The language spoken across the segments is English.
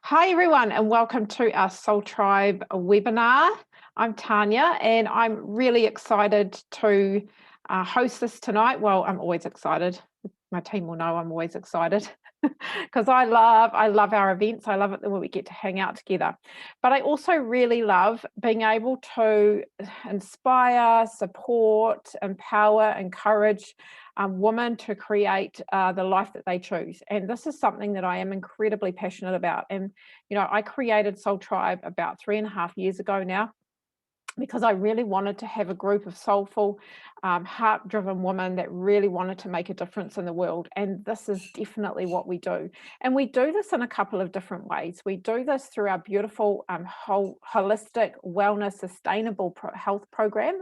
Hi everyone and welcome to our Soul Tribe webinar. I'm Tanya and I'm really excited to host this tonight. Well, I'm always excited. My team will know I'm always excited because I love our events. I love it when we get to hang out together. But I also really love being able to inspire, support, empower, encourage women to create the life that they choose. And this is something that I am incredibly passionate about. And, you know, I created Soul Tribe about 3.5 years ago now, because I really wanted to have a group of soulful, heart-driven women that really wanted to make a difference in the world. And this is definitely what we do. And we do this in a couple of different ways. We do this through our beautiful, holistic, wellness, sustainable health program,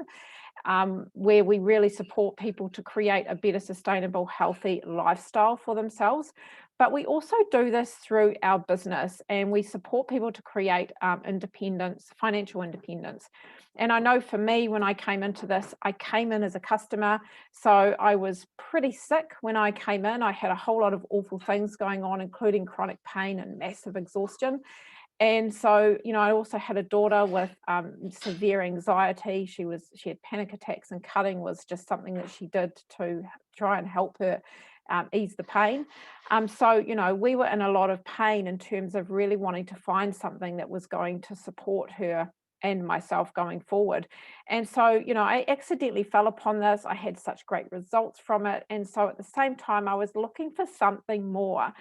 where we really support people to create a better, sustainable, healthy lifestyle for themselves. But we also do this through our business, and we support people to create independence, financial independence. And I know for me, when I came into this, I came in as a customer. So I was pretty sick when I came in. I had a whole lot of awful things going on, including chronic pain and massive exhaustion. And so, you know, I also had a daughter with severe anxiety. She had panic attacks, and cutting was just something that she did to try and help her ease the pain. So, you know, we were in a lot of pain in terms of really wanting to find something that was going to support her and myself going forward. And so, you know, I accidentally fell upon this. I had such great results from it. And so at the same time, I was looking for something more,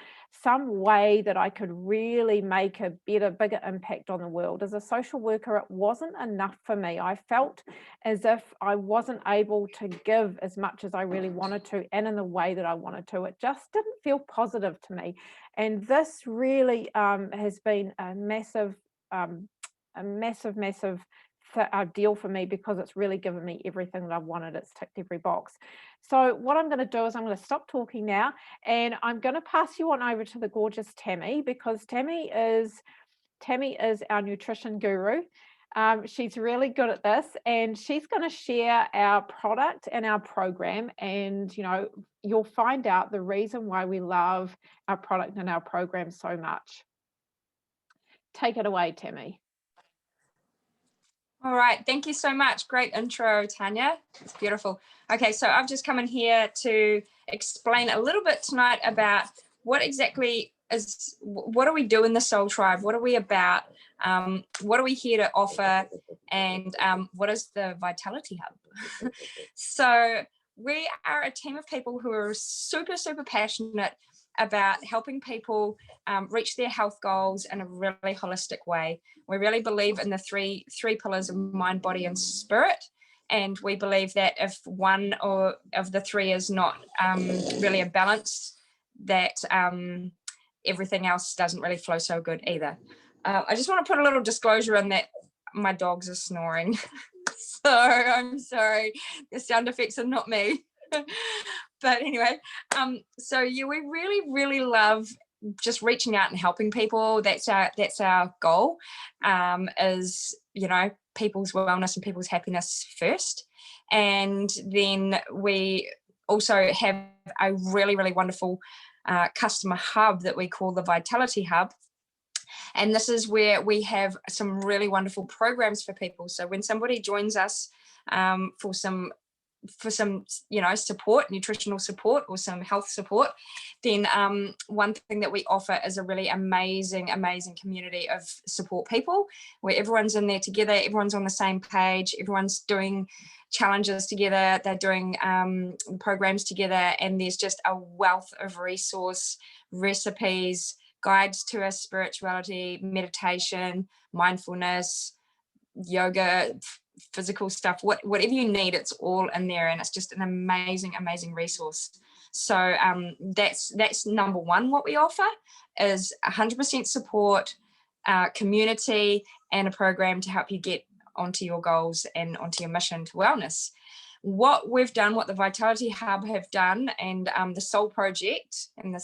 some way that I could really make a better, bigger impact on the world. As a social worker, it wasn't enough for me. I felt as if I wasn't able to give as much as I really wanted to and in the way that I wanted to. It just didn't feel positive to me. And this really has been a massive deal for me, because it's really given me everything that I've wanted. It's ticked every box. So what I'm going to do is I'm going to stop talking now, and I'm going to pass you on over to the gorgeous Tammy, because Tammy is our nutrition guru. She's really good at this, and she's going to share our product and our program. And, you know, you'll find out the reason why we love our product and our program so much. Take it away, Tammy. All right, thank you so much. Great intro, Tanya. It's beautiful. Okay, so I've just come in here to explain a little bit tonight about what exactly what do we do in the Soul Tribe? What are we about? What are we here to offer? And what is the Vitality Hub? So we are a team of people who are super, super passionate about helping people reach their health goals in a really holistic way. We really believe in the three pillars of mind, body, and spirit. And we believe that if one or of the three is not really a balance, that everything else doesn't really flow so good either. I just want to put a little disclosure in that my dogs are snoring. So I'm sorry, the sound effects are not me. But anyway, so yeah, we really love just reaching out and helping people. That's our goal, is, you know, people's wellness and people's happiness first. And then we also have a really wonderful customer hub that we call the Vitality Hub. And this is where we have some really wonderful programs for people. So when somebody joins us for some, you know, support, nutritional support, or some health support, then one thing that we offer is a really amazing community of support people, where everyone's in there together, everyone's on the same page, everyone's doing challenges together, they're doing programs together, and there's just a wealth of resource, recipes, guides to our spirituality, meditation, mindfulness, yoga, physical stuff, whatever you need, it's all in there, and it's just an amazing resource. So that's number one. What we offer is 100% support, community, and a program to help you get onto your goals and onto your mission to wellness. What we've done, what the Vitality Hub have done, and the Soul Project, and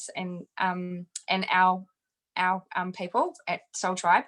our people at Soul Tribe,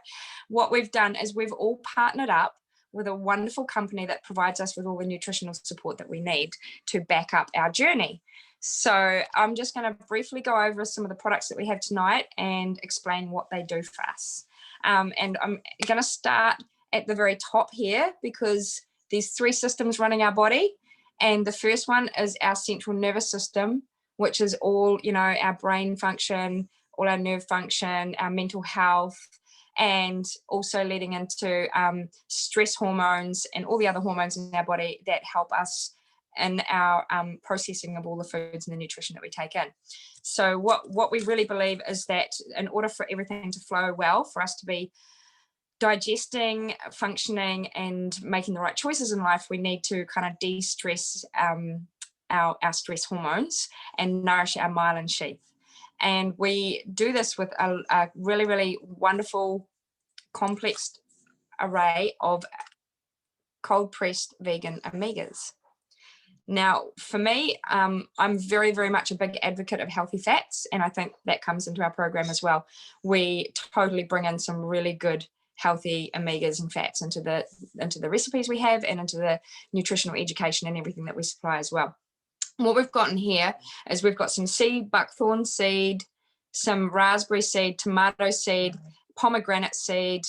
what we've done is we've all partnered up with a wonderful company that provides us with all the nutritional support that we need to back up our journey. So I'm just going to briefly go over some of the products that we have tonight and explain what they do for us. And I'm going to start at the very top here, because there's 3 systems running our body. And the first one is our central nervous system, which is all, our brain function, all our nerve function, our mental health, and also leading into stress hormones and all the other hormones in our body that help us in our processing of all the foods and the nutrition that we take in. So what we really believe is that in order for everything to flow well, for us to be digesting, functioning, and making the right choices in life, we need to kind of de-stress our stress hormones and nourish our myelin sheath. And we do this with a really, really wonderful, complex array of cold-pressed vegan omegas. Now, for me, I'm very, very much a big advocate of healthy fats, and I think that comes into our program as well. We totally bring in some really good healthy omegas and fats into the recipes we have, and into the nutritional education and everything that we supply as well. What we've got in here is we've got some seed, buckthorn seed, some raspberry seed, tomato seed, pomegranate seed.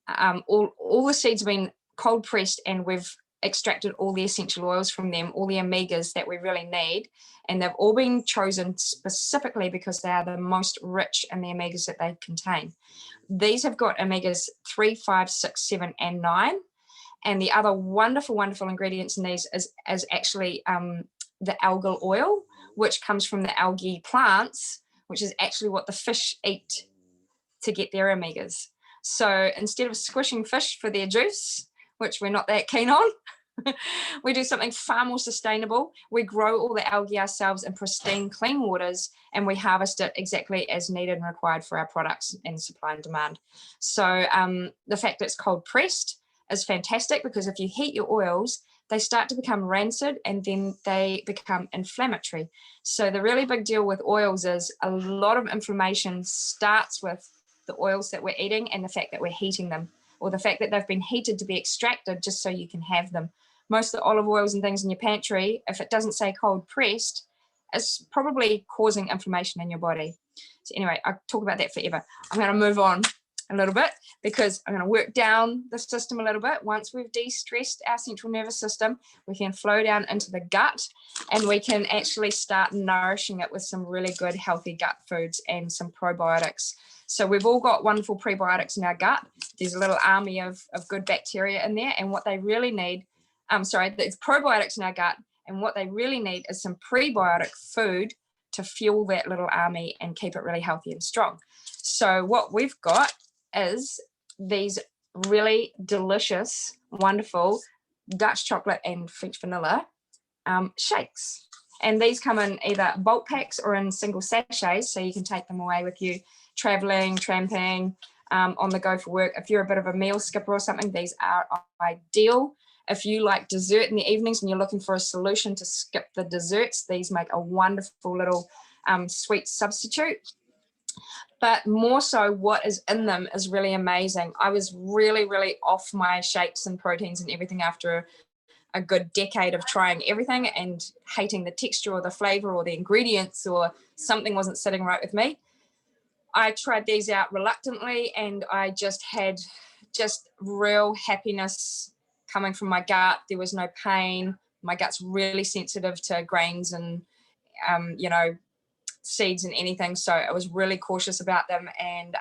All the seeds have been cold pressed, and we've extracted all the essential oils from them, all the omegas that we really need, and they've all been chosen specifically because they are the most rich in the omegas that they contain. These have got omegas 3, 5, 6, 7, and 9, and the other wonderful ingredients in these is actually the algal oil, which comes from the algae plants, which is actually what the fish eat to get their omegas. So instead of squishing fish for their juice, which we're not that keen on, we do something far more sustainable. We grow all the algae ourselves in pristine, clean waters, and we harvest it exactly as needed and required for our products and supply and demand. So the fact that it's cold pressed is fantastic, because if you heat your oils, they start to become rancid and then they become inflammatory. So the really big deal with oils is a lot of inflammation starts with the oils that we're eating and the fact that we're heating them, or the fact that they've been heated to be extracted just so you can have them. Most of the olive oils and things in your pantry, if it doesn't say cold pressed, it's probably causing inflammation in your body. So anyway, I talk about that forever. I'm going to move on a little bit, because I'm going to work down the system a little bit. Once we've de-stressed our central nervous system, we can flow down into the gut, and we can actually start nourishing it with some really good healthy gut foods and some probiotics. So we've all got wonderful prebiotics in our gut. There's a little army of good bacteria in there, and what they really need, there's probiotics in our gut, and what they really need is some prebiotic food to fuel that little army and keep it really healthy and strong. So what we've got is these really delicious, wonderful Dutch chocolate and French vanilla shakes. And these come in either bulk packs or in single sachets, so you can take them away with you traveling, tramping, on the go for work. If you're a bit of a meal skipper or something, these are ideal. If you like dessert in the evenings and you're looking for a solution to skip the desserts, these make a wonderful little sweet substitute. But more so, what is in them is really amazing. I was really, really off my shakes and proteins and everything after a good decade of trying everything and hating the texture or the flavor or the ingredients, or something wasn't sitting right with me. I tried these out reluctantly, and I just had real happiness coming from my gut. There was no pain. My gut's really sensitive to grains and, seeds and anything. So I was really cautious about them, and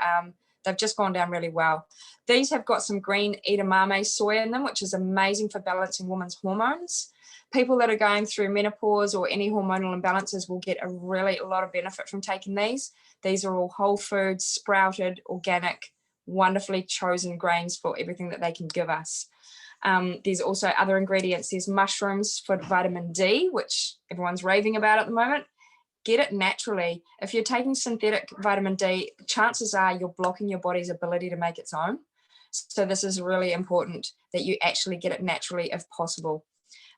they've just gone down really well. These have got some green edamame soy in them, which is amazing for balancing women's hormones. People that are going through menopause or any hormonal imbalances will get a lot of benefit from taking these. These are all whole foods, sprouted, organic, wonderfully chosen grains for everything that they can give us. There's also other ingredients. There's mushrooms for vitamin D, which everyone's raving about at the moment. Get it naturally. If you're taking synthetic vitamin D, chances are you're blocking your body's ability to make its own. So this is really important that you actually get it naturally if possible.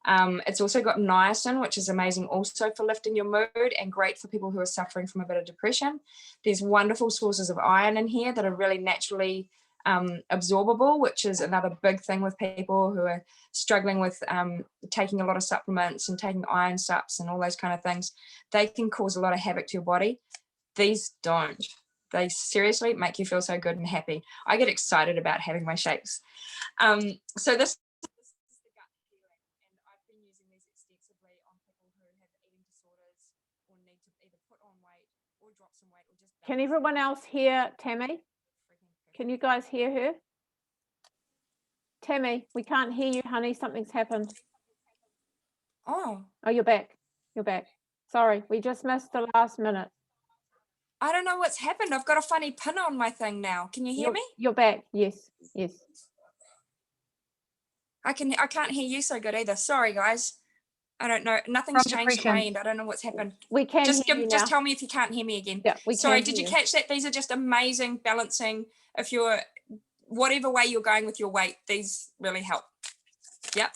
It's also got niacin, which is amazing also for lifting your mood and great for people who are suffering from a bit of depression. There's wonderful sources of iron in here that are really naturally absorbable, which is another big thing with people who are struggling with taking a lot of supplements and taking iron supps and all those kind of things. They can cause a lot of havoc to your body. These don't. They seriously make you feel so good and happy. I get excited about having my shakes. So this is the gut healing, and I've been using these extensively on people who have eating disorders or need to either put on weight or drop some weight or just. Can everyone else hear Tammy? Can you guys hear her? Tammy, we can't hear you, honey. Something's happened. Oh, you're back. You're back. Sorry, we just missed the last minute. I don't know what's happened. I've got a funny pin on my thing now. Can you hear me? You're back. Yes, yes. I can't hear you so good either. Sorry, guys. I don't know. Nothing's changed at my end. I don't know what's happened. We can just hear you now. Just tell me if you can't hear me again. Yeah, we Sorry, can did you hear catch that? These are just amazing balancing. If you're whatever way you're going with your weight, these really help. Yep.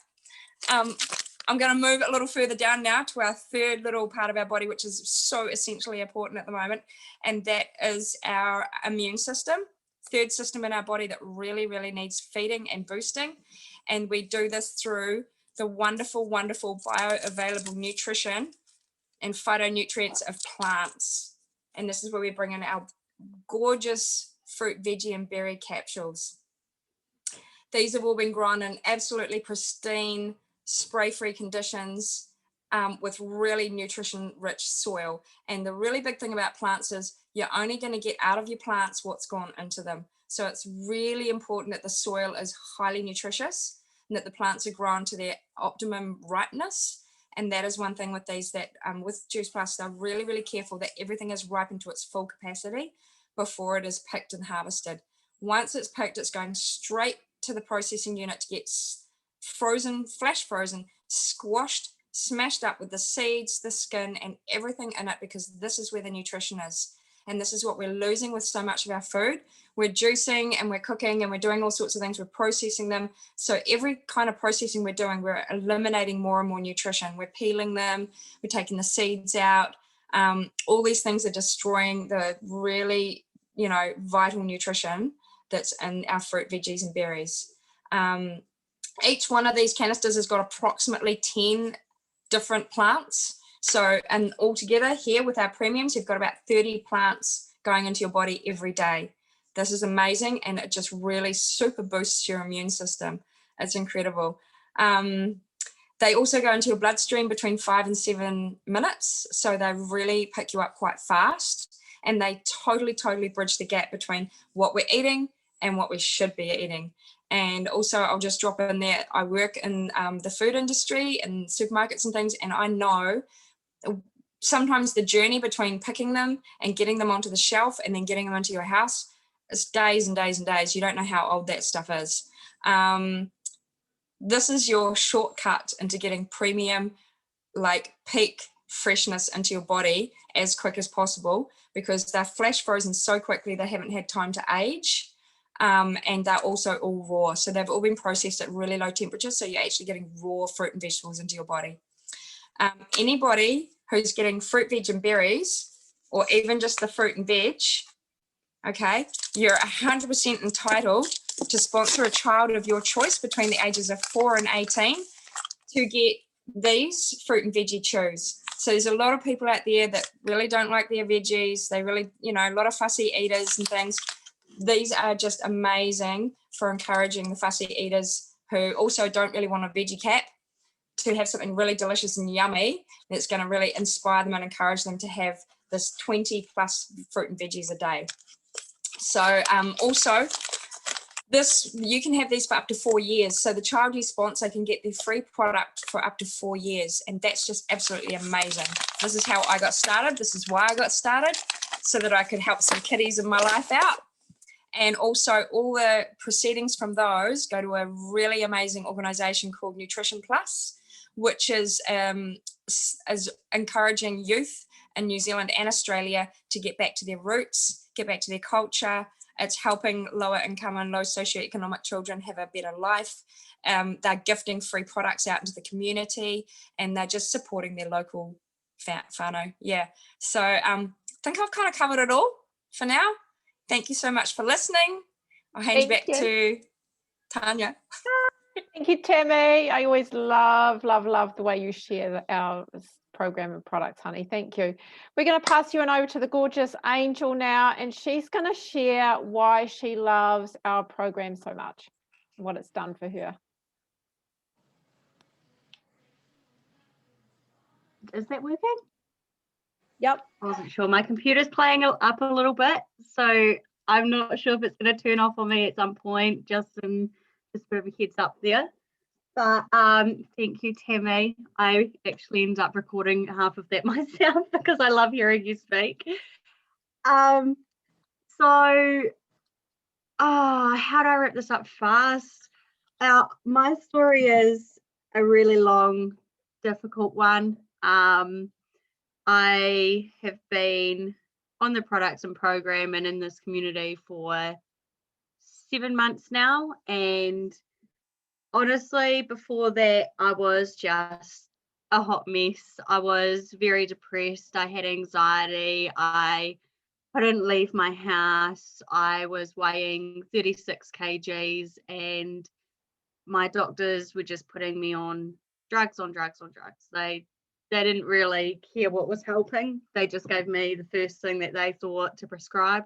I'm going to move a little further down now to our third little part of our body, which is so essentially important at the moment, and that is our immune system. Third system in our body that really, really needs feeding and boosting. And we do this through the wonderful, wonderful bioavailable nutrition and phytonutrients of plants. And this is where we bring in our gorgeous fruit, veggie, and berry capsules. These have all been grown in absolutely pristine, spray-free conditions with really nutrition-rich soil. And the really big thing about plants is you're only going to get out of your plants what's gone into them. So it's really important that the soil is highly nutritious and that the plants are grown to their optimum ripeness. And that is one thing with these that with Juice Plus, they're really, really careful that everything is ripened to its full capacity before it is picked and harvested. Once it's picked, it's going straight to the processing unit to get frozen, flash frozen, squashed, smashed up with the seeds, the skin, and everything in it, because this is where the nutrition is. And this is what we're losing with so much of our food. We're juicing and we're cooking and we're doing all sorts of things. We're processing them. So every kind of processing we're doing, we're eliminating more and more nutrition. We're peeling them. We're taking the seeds out. All these things are destroying the really, vital nutrition that's in our fruit, veggies, and berries. Each one of these canisters has got approximately 10 different plants. So, and altogether here with our premiums, you've got about 30 plants going into your body every day. This is amazing, and it just really super boosts your immune system. It's incredible. They also go into your bloodstream between 5 and 7 minutes. So they really pick you up quite fast, and they totally bridge the gap between what we're eating and what we should be eating. And also I'll just drop in there, I work in the food industry and supermarkets and things, and I know sometimes the journey between picking them and getting them onto the shelf and then getting them into your house is days and days and days. You don't know how old that stuff is. This is your shortcut into getting premium, like peak freshness into your body as quick as possible, because they're flash frozen so quickly they haven't had time to age. And they're also all raw. So they've all been processed at really low temperatures. So you're actually getting raw fruit and vegetables into your body. Anybody who's getting fruit, veg, and berries, or even just the fruit and veg, okay, you're 100% entitled to sponsor a child of your choice between the ages of 4 and 18 to get these fruit and veggie chews. So there's a lot of people out there that really don't like their veggies. They really, a lot of fussy eaters and things. These are just amazing for encouraging the fussy eaters who also don't really want a veggie cap to have something really delicious and yummy that's going to really inspire them and encourage them to have this 20 plus fruit and veggies a day. So also this, you can have these for up to 4 years. So the child you sponsor can get their free product for up to 4 years. And that's just absolutely amazing. This is how I got started. This is why I got started, so that I could help some kiddies in my life out. And also all the proceedings from those go to a really amazing organization called Nutrition Plus, which is encouraging youth in New Zealand and Australia to get back to their roots, get back to their culture. It's helping lower income and low socioeconomic children have a better life. They're gifting free products out into the community, and they're just supporting their local whānau. Yeah, so I think I've kind of covered it all for now. Thank you so much for listening. I'll hand you Thank back to Tanya. Thank you, Tammy. I always love the way you share our program and products, honey. Thank you. We're going to pass you on over to the gorgeous Angel now, and she's going to share why she loves our program so much, what it's done for her. Is that working? Yep. I wasn't sure. My computer's playing up a little bit, so I'm not sure if it's going to turn off on me at some point. Just a bit of a heads up there. But thank you, Tammy. I actually ended up recording half of that myself because I love hearing you speak. How do I wrap this up fast? My story is a really long, difficult one. I have been on the products and program and in this community for 7 months now, and honestly, before that, I was just a hot mess. I was very depressed. I had anxiety. I couldn't leave my house. I was weighing 36 kgs, and my doctors were just putting me on drugs. They didn't really care what was helping. They just gave me the first thing that they thought to prescribe.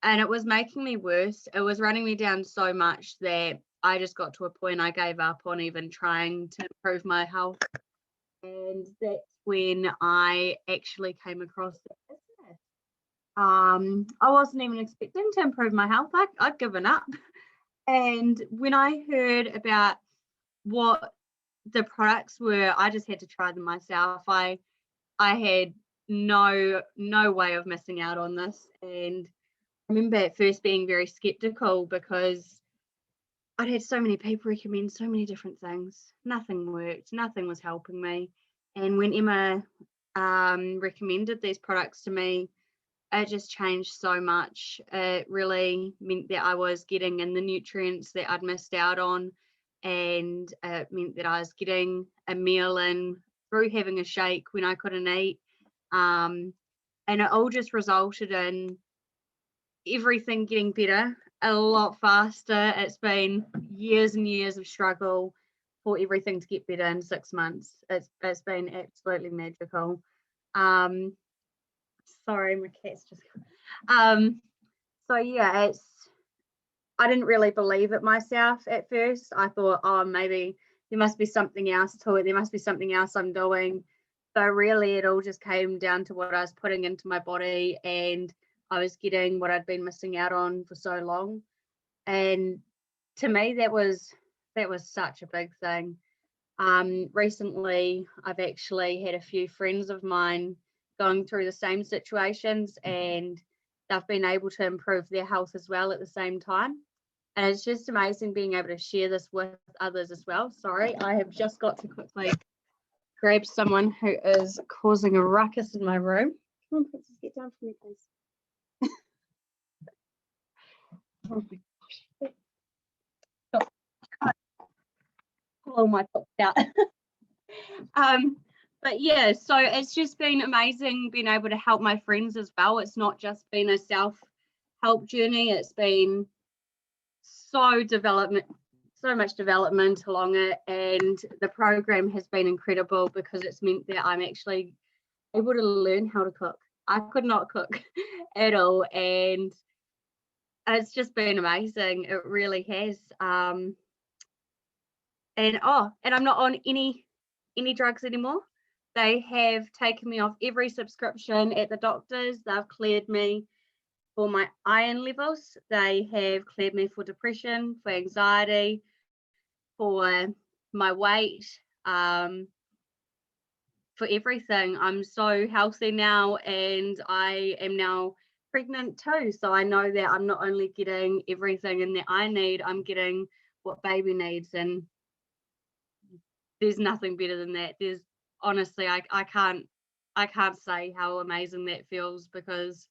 And it was making me worse. It was running me down so much that I just got to a point I gave up on even trying to improve my health. And that's when I actually came across the business. I wasn't even expecting to improve my health. I'd given up. And when I heard about what the products were, I just had to try them myself. I had no way of missing out on this. And I remember at first being very skeptical because I'd had so many people recommend so many different things. Nothing worked. Nothing was helping me. And when Emma recommended these products to me, it just changed so much. It really meant that I was getting in the nutrients that I'd missed out on, and it meant that I was getting a meal in through having a shake when I couldn't eat. And it all just resulted in everything getting better a lot faster. It's been years and years of struggle for everything to get better in 6 months. It's been absolutely magical. Sorry, my cat's just so yeah, I didn't really believe it myself at first. I thought, oh, maybe there must be something else to it. There must be something else I'm doing. But really it all just came down to what I was putting into my body, and I was getting what I'd been missing out on for so long. And to me, that was such a big thing. Recently, I've actually had a few friends of mine going through the same situations, and they've been able to improve their health as well at the same time. And it's just amazing being able to share this with others as well. Sorry, I have just got to quickly grab someone who is causing a ruckus in my room. Come on, Princess, get down for me, please. Oh my gosh. Pull my top out. But yeah, so it's just been amazing being able to help my friends as well. It's not just been a self-help journey. It's been so much development along it, and the program has been incredible because it's meant that I'm actually able to learn how to cook. I could not cook at all, and it's just been amazing. It really has. And I'm not on any drugs anymore. They have taken me off every subscription at the doctors. They've cleared me for my iron levels. They have cleared me for depression, for anxiety, for my weight, for everything. I'm so healthy now, and I am now pregnant too. So I know that I'm not only getting everything in that I need, I'm getting what baby needs, and there's nothing better than that. There's honestly, I can't say how amazing that feels, because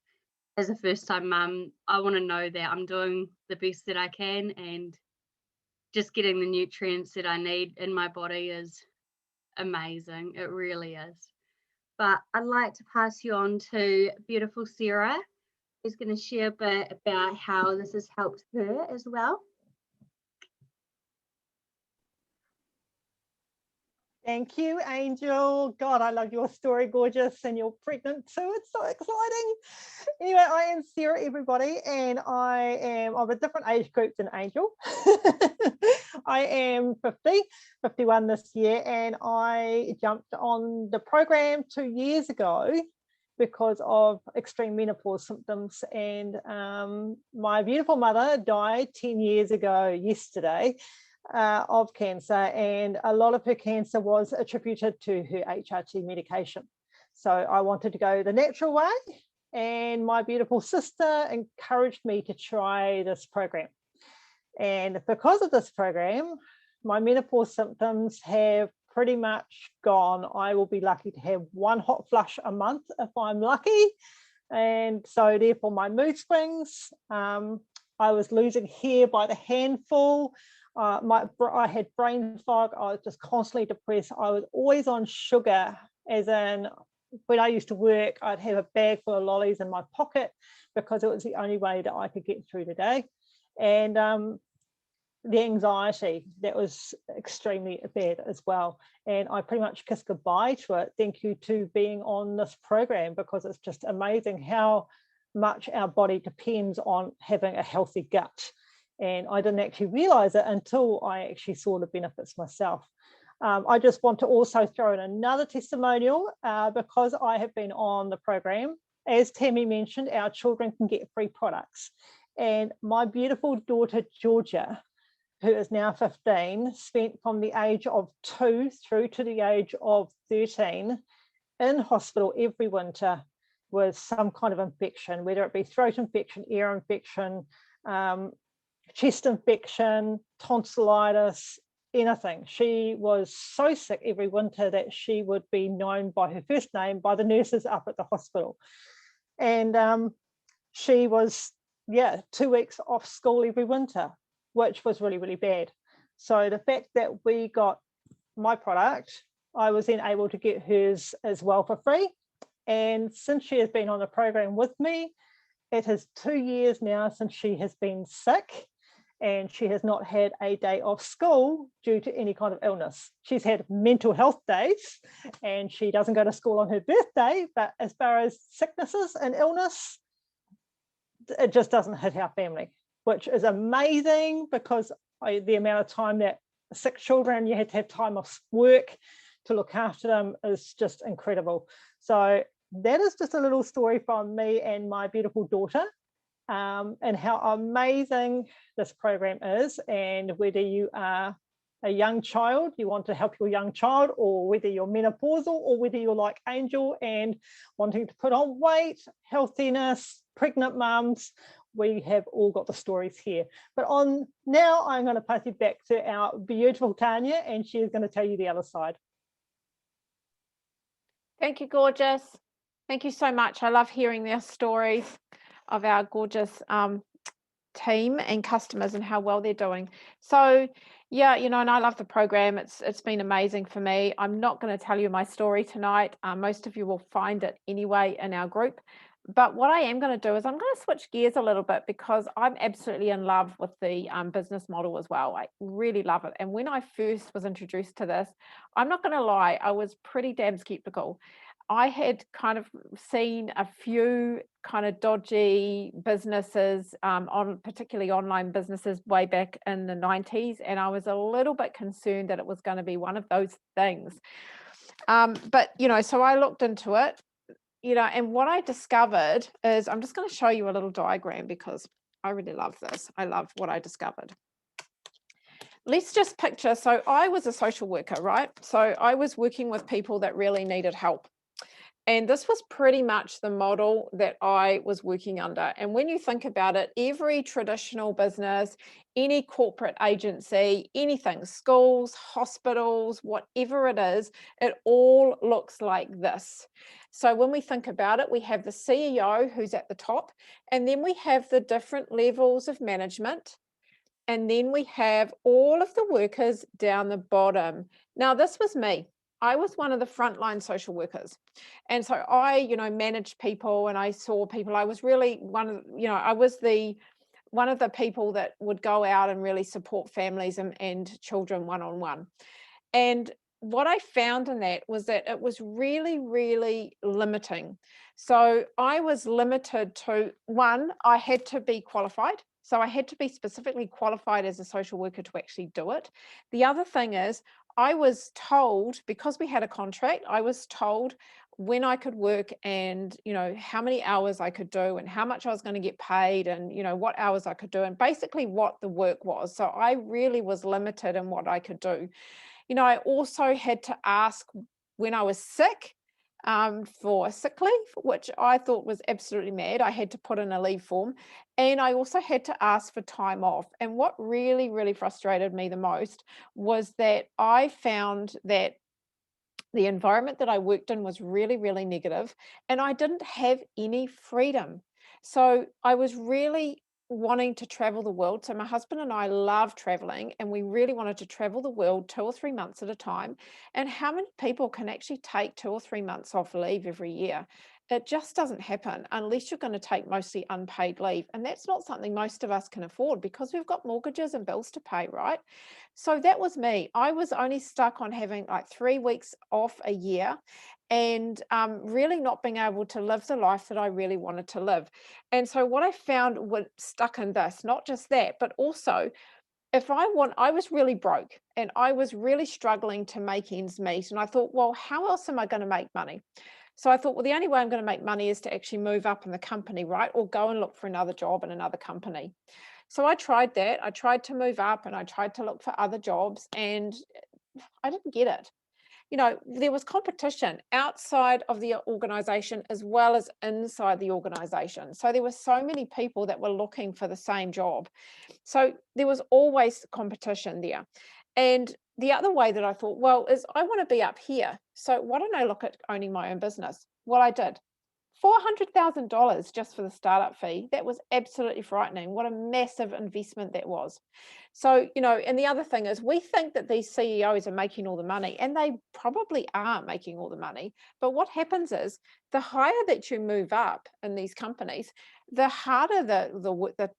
as a first-time mum, I want to know that I'm doing the best that I can, and just getting the nutrients that I need in my body is amazing. It really is. But I'd like to pass you on to beautiful Sarah, who's going to share a bit about how this has helped her as well. Thank you, Angel. God, I love your story, gorgeous, and you're pregnant too. It's so exciting. Anyway, I am Sarah, everybody, and I am of a different age group than Angel. I am 51 this year, and I jumped on the program 2 years ago because of extreme menopause symptoms. And my beautiful mother died 10 years ago yesterday. Of cancer, and a lot of her cancer was attributed to her HRT medication. So I wanted to go the natural way, and my beautiful sister encouraged me to try this program. And because of this program, my menopause symptoms have pretty much gone. I will be lucky to have one hot flush a month if I'm lucky. And so therefore my mood swings, I was losing hair by the handful. I had brain fog. I was just constantly depressed. I was always on sugar, as in when I used to work, I'd have a bag full of lollies in my pocket because it was the only way that I could get through the day. And the anxiety, that was extremely bad as well. And I pretty much kissed goodbye to it. Thank you to being on this program, because it's just amazing how much our body depends on having a healthy gut. And I didn't actually realize it until I actually saw the benefits myself. I just want to also throw in another testimonial because I have been on the program. As Tammy mentioned, our children can get free products. And my beautiful daughter, Georgia, who is now 15, spent from the age of 2 through to the age of 13 in hospital every winter with some kind of infection, whether it be throat infection, ear infection, chest infection, tonsillitis, anything. She was so sick every winter that she would be known by her first name by the nurses up at the hospital. And she was, 2 weeks off school every winter, which was really, really bad. So the fact that we got my product, I was then able to get hers as well for free. And since she has been on the program with me, it is 2 years now since she has been sick, and she has not had a day off school due to any kind of illness. She's had mental health days, and she doesn't go to school on her birthday, but as far as sicknesses and illness, it just doesn't hit our family, which is amazing, because the amount of time that sick children, you had to have time off work to look after them, is just incredible. So that is just a little story from me and my beautiful daughter, and how amazing this program is. And whether you are a young child, you want to help your young child, or whether you're menopausal, or whether you're like Angel and wanting to put on weight, healthiness, pregnant mums, we have all got the stories here. But now I'm going to pass you back to our beautiful Tanya, and she's going to tell you the other side. Thank you, gorgeous. Thank you so much. I love hearing their stories of our gorgeous team and customers and how well they're doing. So yeah, and I love the program. It's been amazing for me. I'm not going to tell you my story tonight. Most of you will find it anyway in our group. But what I am going to do is I'm going to switch gears a little bit, because I'm absolutely in love with the business model as well. I really love it. And when I first was introduced to this, I'm not going to lie, I was pretty damn skeptical. I had kind of seen a few kind of dodgy businesses, particularly online businesses, way back in the 90s. And I was a little bit concerned that it was going to be one of those things. But, so I looked into it, and what I discovered is, I'm just going to show you a little diagram because I really love this. I love what I discovered. Let's just picture, so I was a social worker, right? So I was working with people that really needed help. And this was pretty much the model that I was working under. And when you think about it, every traditional business, any corporate agency, anything, schools, hospitals, whatever it is, it all looks like this. So when we think about it, we have the CEO who's at the top, and then we have the different levels of management. And then we have all of the workers down the bottom. Now, this was me. I was one of the frontline social workers. And so I, managed people and I saw people. I was really I was one of the people that would go out and really support families and children one-on-one. And what I found in that was that it was really, really limiting. So I was limited to, one, I had to be qualified. So I had to be specifically qualified as a social worker to actually do it. The other thing is, I was told, because we had a contract, I was told when I could work and, how many hours I could do and how much I was going to get paid and, what hours I could do and basically what the work was. So I really was limited in what I could do. I also had to ask when I was sick for sick leave, which I thought was absolutely mad. I had to put in a leave form. And I also had to ask for time off. And what really, really frustrated me the most was that I found that the environment that I worked in was really, really negative, and I didn't have any freedom. So I was really wanting to travel the world. So my husband and I love traveling, and we really wanted to travel the world 2 or 3 months at a time. And how many people can actually take 2 or 3 months off leave every year? It just doesn't happen unless you're going to take mostly unpaid leave. And that's not something most of us can afford because we've got mortgages and bills to pay, right? So that was me. I was only stuck on having like 3 weeks off a year and really not being able to live the life that I really wanted to live. And so what I found was stuck in this, not just that, but also I was really broke and I was really struggling to make ends meet. And I thought, well, how else am I going to make money? So I thought, well, the only way I'm going to make money is to actually move up in the company, right? Or go and look for another job in another company. So I tried that. I tried to move up and I tried to look for other jobs and I didn't get it. There was competition outside of the organization as well as inside the organization. So there were so many people that were looking for the same job. So there was always competition there. And the other way that I thought, well, is I want to be up here. So why don't I look at owning my own business? Well, I did. $400,000 just for the startup fee. That was absolutely frightening. What a massive investment that was. So, and the other thing is we think that these CEOs are making all the money, and they probably are making all the money. But what happens is the higher that you move up in these companies, the harder the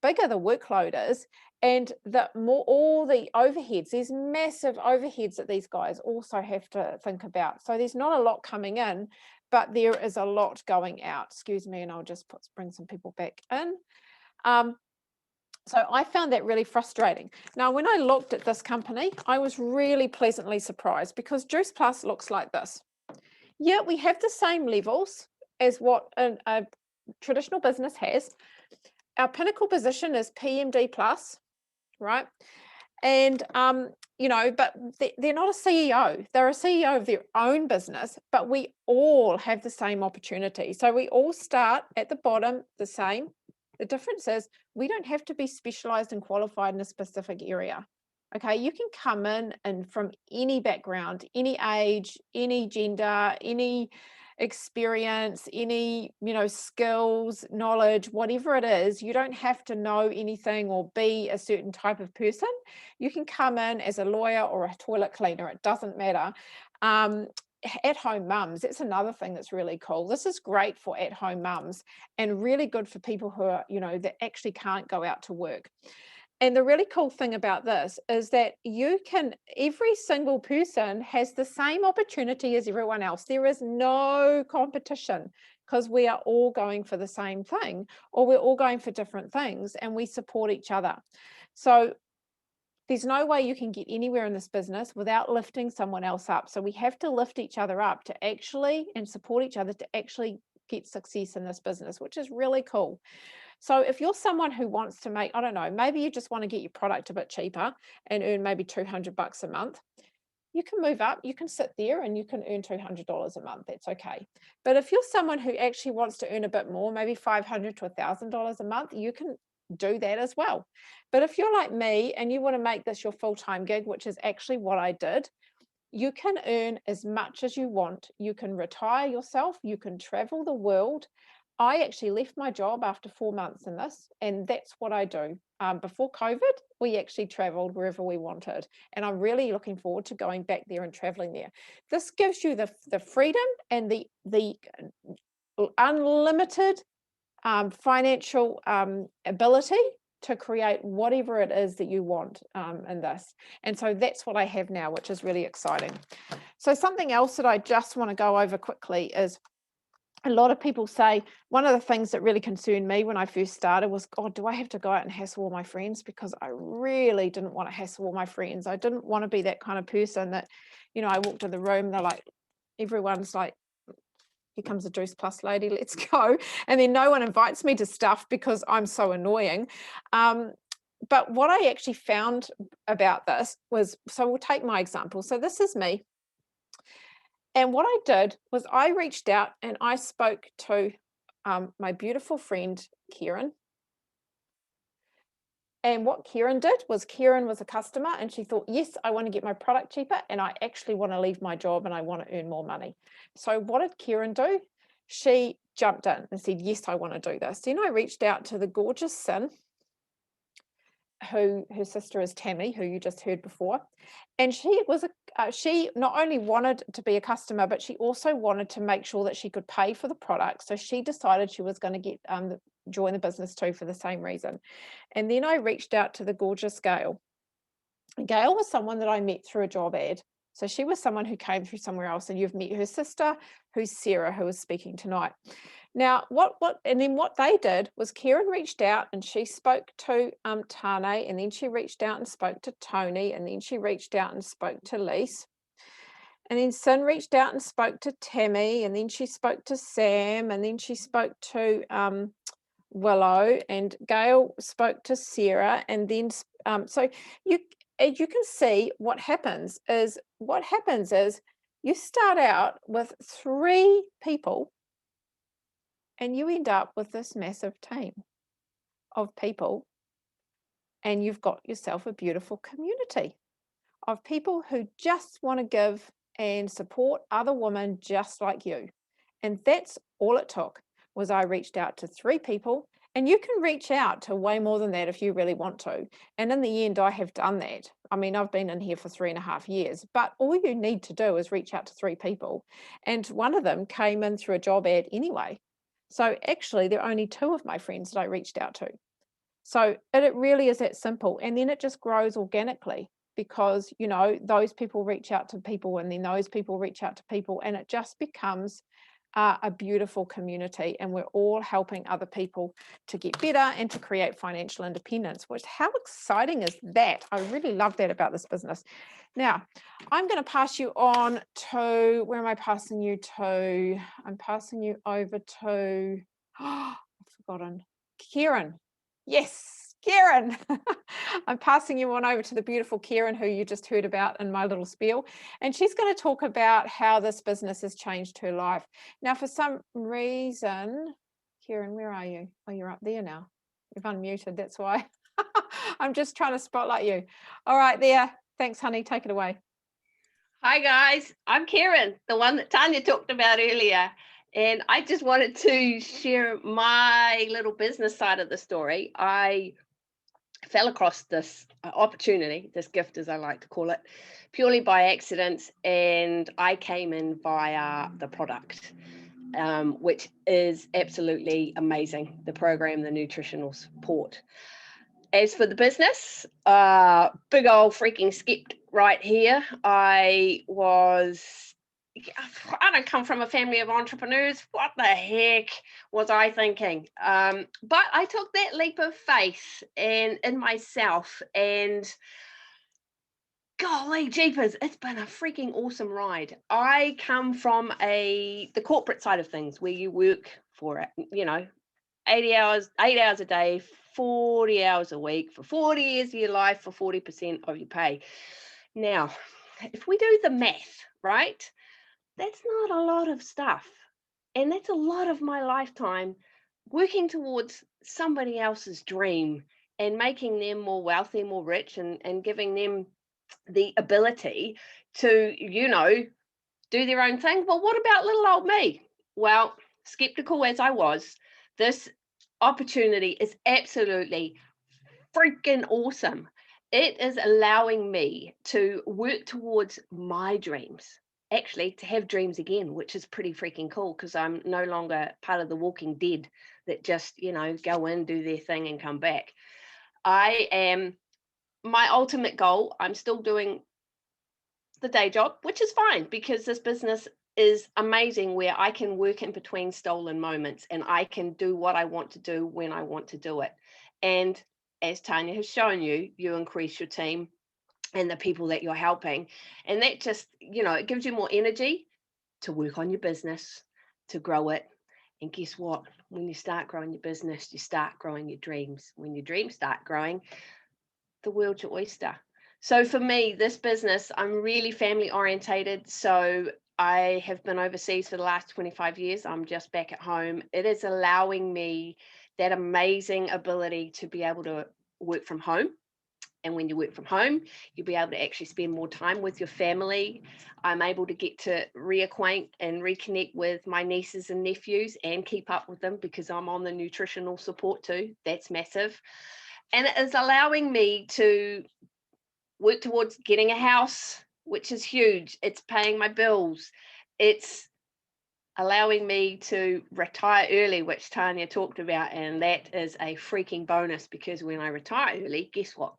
bigger the workload is, and the more all the overheads. There's massive overheads that these guys also have to think about. So there's not a lot coming in, but there is a lot going out. Excuse me, and I'll just bring some people back in. So I found that really frustrating. Now, when I looked at this company, I was really pleasantly surprised because Juice Plus looks like this. Yeah, we have the same levels as what a traditional business has. Our pinnacle position is PMD plus, right? And, but they're not a CEO. They're a CEO of their own business, but we all have the same opportunity. So we all start at the bottom the same. The difference is we don't have to be specialized and qualified in a specific area. Okay, you can come in and from any background, any age, any gender, any experience, any skills, knowledge, whatever it is. You don't have to know anything or be a certain type of person. You can come in as a lawyer or a toilet cleaner. It doesn't matter. At-home mums, that's another thing that's really cool. This is great for at-home mums and really good for people who are that actually can't go out to work. And the really cool thing about this is that every single person has the same opportunity as everyone else. There is no competition because we are all going for the same thing, or we're all going for different things, and we support each other. So there's no way you can get anywhere in this business without lifting someone else up. So we have to lift each other up and support each other to actually get success in this business, which is really cool. So if you're someone who wants to make, I don't know, maybe you just want to get your product a bit cheaper and earn maybe $200 a month, you can move up, you can sit there and you can earn $200 a month. That's okay. But if you're someone who actually wants to earn a bit more, maybe $500 to $1,000 a month, you can do that as well. But if you're like me and you want to make this your full-time gig, which is actually what I did, you can earn as much as you want. You can retire yourself, you can travel the world, I actually left my job after 4 months in this, and that's what I do. Before COVID, we actually traveled wherever we wanted, and I'm really looking forward to going back there and traveling there. This gives you the freedom and the unlimited financial ability to create whatever it is that you want in this. And so that's what I have now, which is really exciting. So something else that I just want to go over quickly is, a lot of people say, one of the things that really concerned me when I first started was, God, do I have to go out and hassle all my friends? Because I really didn't want to hassle all my friends. I didn't want to be that kind of person that, you know, I walked in the room, they're like, everyone's like, here comes a Juice Plus lady, let's go. And then no one invites me to stuff because I'm so annoying. But what I actually found about this was, so we'll take my example. So this is me. And what I did was I reached out and I spoke to my beautiful friend, Kieran. And what Kieran did was, Kieran was a customer and she thought, yes, I want to get my product cheaper and I actually want to leave my job and I want to earn more money. So what did Kieran do? She jumped in and said, yes, I want to do this. Then I reached out to the gorgeous Sin, who her sister is Tammy, who you just heard before. And she was she not only wanted to be a customer, but she also wanted to make sure that she could pay for the product. So she decided she was going to get join the business too for the same reason. And then I reached out to the gorgeous Gail. Gail was someone that I met through a job ad. So she was someone who came through somewhere else, and you've met her sister, who's Sarah, who is speaking tonight. Now, what they did was, Kieran reached out and she spoke to Tane, and then she reached out and spoke to Tony, and then she reached out and spoke to Lise. And then Sin reached out and spoke to Tammy, and then she spoke to Sam, and then she spoke to Willow, and Gail spoke to Sarah, and then so you can see what happens is you start out with 3 people and you end up with this massive team of people, and you've got yourself a beautiful community of people who just want to give and support other women just like you. And that's all it took. Was I reached out to 3 people, and you can reach out to way more than that if you really want to. And in the end, I have done that. I mean, I've been in here for 3.5 years, but all you need to do is reach out to 3 people. And one of them came in through a job ad anyway. So actually, there are only 2 of my friends that I reached out to. So it really is that simple. And then it just grows organically, because, you know, those people reach out to people, and then those people reach out to people, and it just becomes a beautiful community, and we're all helping other people to get better and to create financial independence. Which, how exciting is that? I really love that about this business. Now, I'm going to pass you on to, where am I passing you to? I'm passing you over to, I've forgotten, Kieran. Yes, Kieran. I'm passing you on over to the beautiful Kieran, who you just heard about in my little spiel. And she's going to talk about how this business has changed her life. Now, for some reason, Kieran, where are you? Oh, you're up there now. You've unmuted, that's why. I'm just trying to spotlight you. All right, there. Thanks, honey. Take it away. Hi, guys. I'm Kieran, the one that Tanya talked about earlier. And I just wanted to share my little business side of the story. I fell across this opportunity, this gift, as I like to call it, purely by accident. And I came in via the product, which is absolutely amazing. The program, the nutritional support. As for the business, big old freaking skeptic right here. I don't come from a family of entrepreneurs. What the heck was I thinking? But I took that leap of faith in myself, and golly jeepers, it's been a freaking awesome ride. I come from the corporate side of things, where you work for it, 8 hours a day, 40 hours a week, for 40 years of your life, for 40% of your pay. Now, if we do the math, right, that's not a lot of stuff. And that's a lot of my lifetime working towards somebody else's dream and making them more wealthy, more rich, and giving them the ability to, do their own thing. Well, what about little old me? Well, skeptical as I was, this opportunity is absolutely freaking awesome. It is allowing me to work towards my dreams, actually to have dreams again, which is pretty freaking cool because I'm no longer part of the Walking Dead that just, you know, go in, do their thing and come back. I am, my ultimate goal, I'm still doing the day job, which is fine because this business is amazing where I can work in between stolen moments and I can do what I want to do when I want to do it. And as Tanya has shown you, you increase your team and the people that you're helping. And that just, you know, it gives you more energy to work on your business, to grow it. And guess what? When you start growing your business, you start growing your dreams. When your dreams start growing, the world's your oyster. So for me, this business, I'm really family orientated. So I have been overseas for the last 25 years. I'm just back at home. It is allowing me that amazing ability to be able to work from home. And when you work from home, you'll be able to actually spend more time with your family. I'm able to get to reacquaint and reconnect with my nieces and nephews and keep up with them because I'm on the nutritional support too. That's massive. And it is allowing me to work towards getting a house, which is huge. It's paying my bills. It's allowing me to retire early, which Tanya talked about. And that is a freaking bonus because when I retire early, guess what?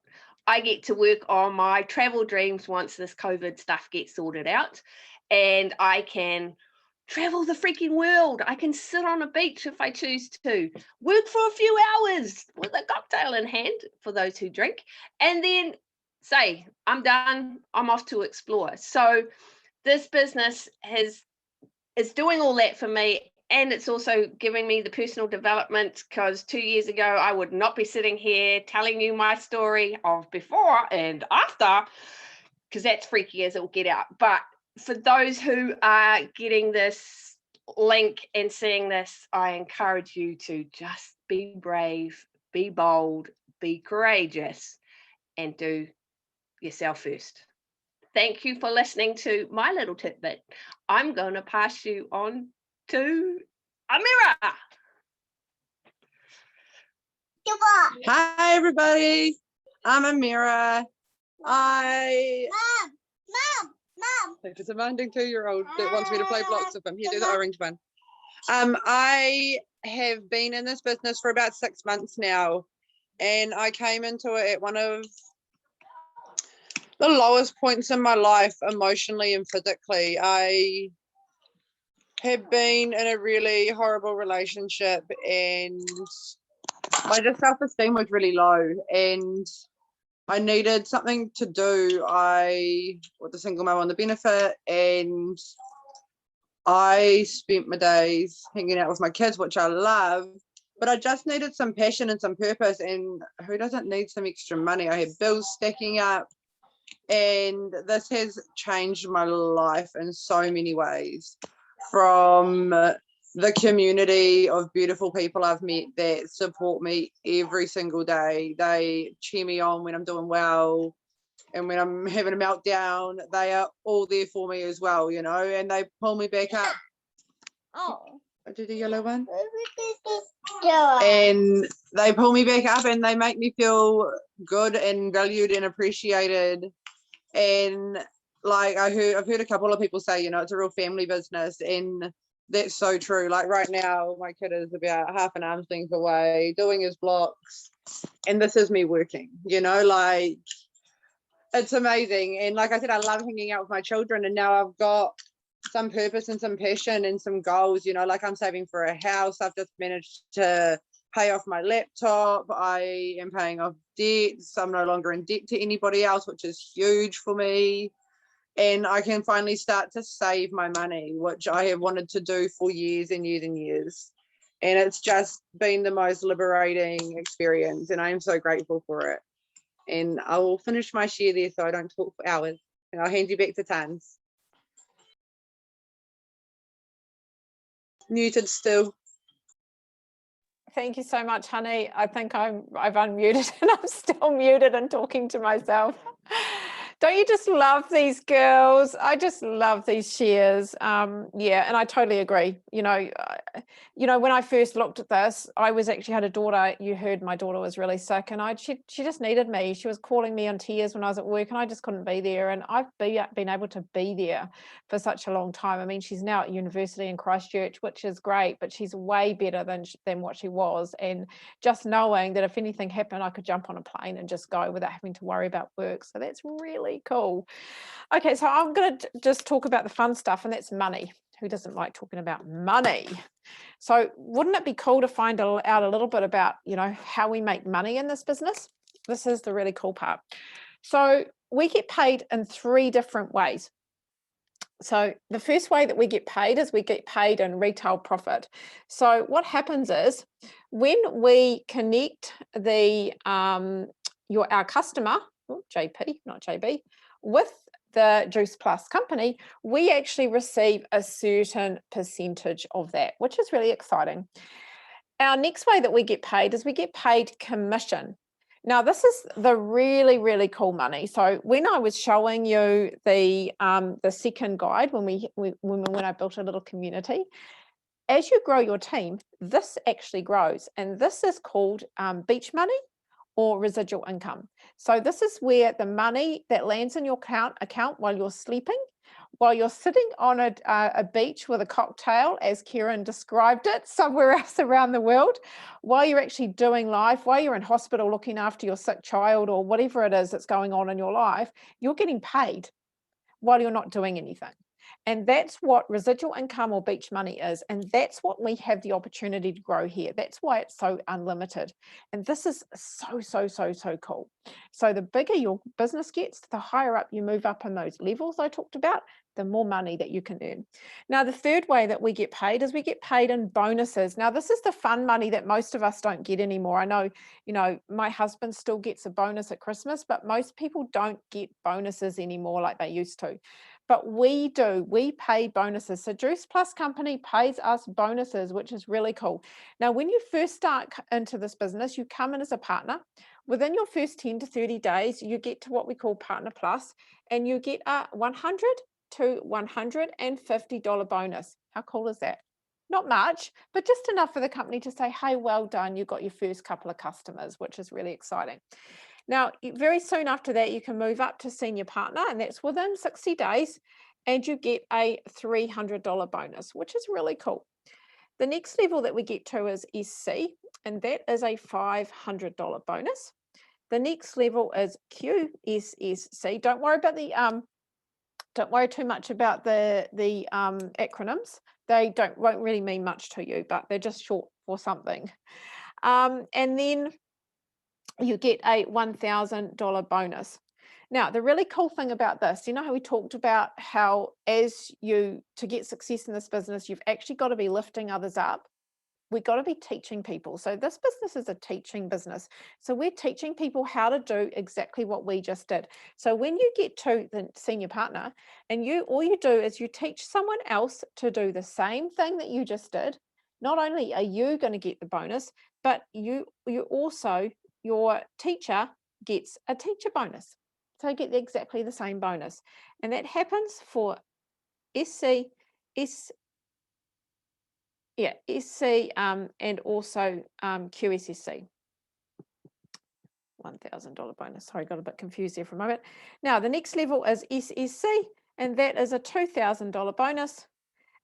I get to work on my travel dreams once this COVID stuff gets sorted out. And I can travel the freaking world. I can sit on a beach if I choose to, work for a few hours with a cocktail in hand for those who drink, and then say, I'm done, I'm off to explore. So this business is doing all that for me. And it's also giving me the personal development because 2 years ago, I would not be sitting here telling you my story of before and after, because that's freaky as it will get out. But for those who are getting this link and seeing this, I encourage you to just be brave, be bold, be courageous, and do yourself first. Thank you for listening to my little tidbit. I'm going to pass you on to Amira. Hi, everybody. I'm Amira. There's a demanding 2-year-old that wants me to play blocks with him. Here, do the orange one. I have been in this business for about 6 months now, and I came into it at one of the lowest points in my life, emotionally and physically. I had been in a really horrible relationship, and my self-esteem was really low, and I needed something to do. I was a single mom on the benefit, and I spent my days hanging out with my kids, which I love, but I just needed some passion and some purpose. And who doesn't need some extra money? I had bills stacking up, and this has changed my life in so many ways. From the community of beautiful people I've met that support me every single day. They cheer me on when I'm doing well, and when I'm having a meltdown, they are all there for me as well, you know, and they pull me back up. Oh, I do the yellow one. And they pull me back up and they make me feel good and valued and appreciated. And like I've heard a couple of people say, you know, it's a real family business, and that's so true. Like right now, my kid is about half an arm's length away doing his blocks, and this is me working, you know, like it's amazing. And like I said, I love hanging out with my children, and now I've got some purpose and some passion and some goals, you know, like I'm saving for a house. I've just managed to pay off my laptop. I am paying off debts. I'm no longer in debt to anybody else, which is huge for me. And I can finally start to save my money, which I have wanted to do for years and years and years. And it's just been the most liberating experience, and I am so grateful for it. And I will finish my share there so I don't talk for hours, and I'll hand you back to Tans. Muted still. Thank you so much, honey. I think I've unmuted and I'm still muted and talking to myself. Don't you just love these girls? I just love these shares. Yeah, and I totally agree. When I first looked at this, I was actually had a daughter. You heard my daughter was really sick, and she just needed me. She was calling me in tears when I was at work, and I just couldn't be there. And I've been able to be there for such a long time. I mean, she's now at university in Christchurch, which is great, but she's way better than what she was. And just knowing that if anything happened, I could jump on a plane and just go without having to worry about work. So that's really cool. Okay, so I'm going to just talk about the fun stuff, and that's money. Who doesn't like talking about money? So wouldn't it be cool to find out a little bit about, how we make money in this business? This is the really cool part. So we get paid in 3 different ways. So the first way that we get paid is we get paid in retail profit. So what happens is when we connect our customer, JP, not JB, with the Juice Plus company, we actually receive a certain percentage of that, which is really exciting. Our next way that we get paid is we get paid commission. Now, this is the really, really cool money. So when I was showing you the second guide, when I built a little community, as you grow your team, this actually grows, and this is called beach money or residual income. So this is where the money that lands in your account while you're sleeping, while you're sitting on a beach with a cocktail, as Kieran described it, somewhere else around the world, while you're actually doing life, while you're in hospital looking after your sick child or whatever it is that's going on in your life, you're getting paid while you're not doing anything. And that's what residual income or beach money is. And that's what we have the opportunity to grow here. That's why it's so unlimited. And this is so, so, so, so cool. So the bigger your business gets, the higher up you move up in those levels I talked about, the more money that you can earn. Now, the third way that we get paid is we get paid in bonuses. Now, this is the fun money that most of us don't get anymore. I know, my husband still gets a bonus at Christmas, but most people don't get bonuses anymore like they used to. But we do. We pay bonuses. So Juice Plus company pays us bonuses, which is really cool. Now, when you first start into this business, you come in as a partner. Within your first 10 to 30 days, you get to what we call Partner Plus, and you get a $100 to $150 bonus. How cool is that? Not much, but just enough for the company to say, hey, well done, you got your first couple of customers, which is really exciting. Now, very soon after that, you can move up to senior partner, and that's within 60 days, and you get a $300 bonus, which is really cool. The next level that we get to is SC, and that is a $500 bonus. The next level is QSSC. Don't worry too much about the acronyms. They won't really mean much to you, but they're just short for something. And then you get a $1,000 bonus. Now, the really cool thing about this, how we talked about how to get success in this business, you've actually got to be lifting others up. We've got to be teaching people. So this business is a teaching business. So we're teaching people how to do exactly what we just did. So when you get to the senior partner, and all you do is you teach someone else to do the same thing that you just did, not only are you going to get the bonus, but you also, your teacher gets a teacher bonus. So you get exactly the same bonus. And that happens for SC, and also QSSC. $1,000 bonus. Sorry, got a bit confused there for a moment. Now, the next level is SSC, and that is a $2,000 bonus.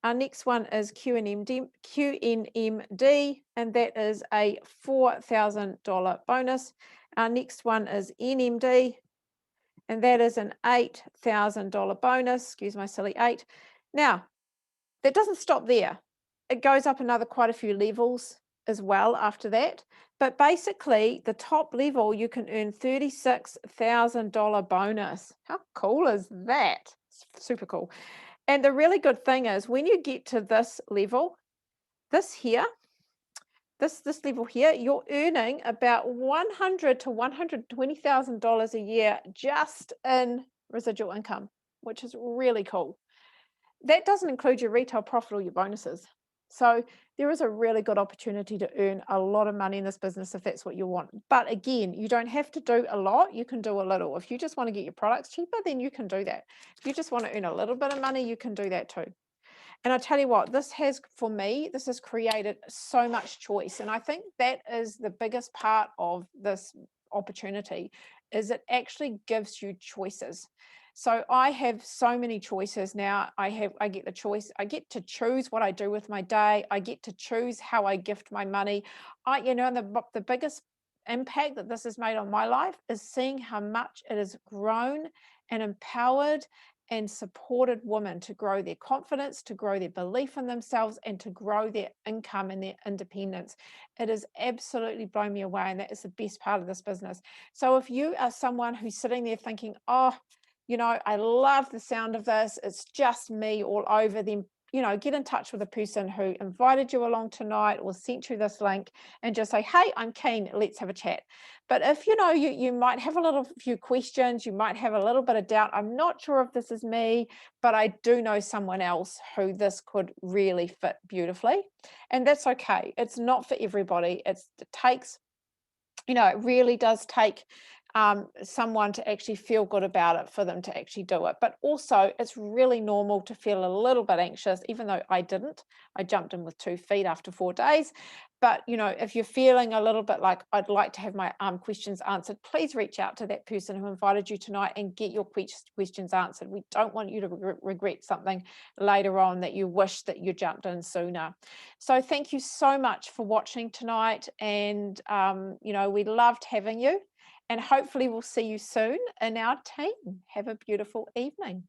Our next one is QNMD, and that is a $4,000 bonus. Our next one is NMD, and that is an $8,000 bonus. Excuse my silly 8. Now, that doesn't stop there. It goes up quite a few levels as well after that. But basically, the top level, you can earn $36,000 bonus. How cool is that? It's super cool. And the really good thing is when you get to this level, this level here, you're earning about $100,000 to $120,000 a year just in residual income, which is really cool. That doesn't include your retail profit or your bonuses. So there is a really good opportunity to earn a lot of money in this business if that's what you want. But again, you don't have to do a lot, you can do a little. If you just want to get your products cheaper, then you can do that. If you just want to earn a little bit of money, you can do that too. And I tell you what, this has, for me, this has created so much choice. And I think that is the biggest part of this opportunity, is it actually gives you choices. So I have so many choices now. I get the choice. I get to choose what I do with my day. I get to choose how I gift my money. The biggest impact that this has made on my life is seeing how much it has grown and empowered and supported women to grow their confidence, to grow their belief in themselves, and to grow their income and their independence. It has absolutely blown me away, and that is the best part of this business. So if you are someone who's sitting there thinking, oh, I love the sound of this, it's just me all over, then get in touch with the person who invited you along tonight or sent you this link and just say, hey, I'm keen, let's have a chat. But if you might have a few questions, you might have a little bit of doubt, I'm not sure if this is me, but I do know someone else who this could really fit beautifully. And that's okay. It's not for everybody. It really does take someone to actually feel good about it for them to actually do it. But also, it's really normal to feel a little bit anxious, even though I didn't. I jumped in with 2 feet after 4 days. But, if you're feeling a little bit like, I'd like to have my questions answered, please reach out to that person who invited you tonight and get your questions answered. We don't want you to regret something later on that you wish that you jumped in sooner. So thank you so much for watching tonight. And, we loved having you. And hopefully we'll see you soon in our team. Have a beautiful evening.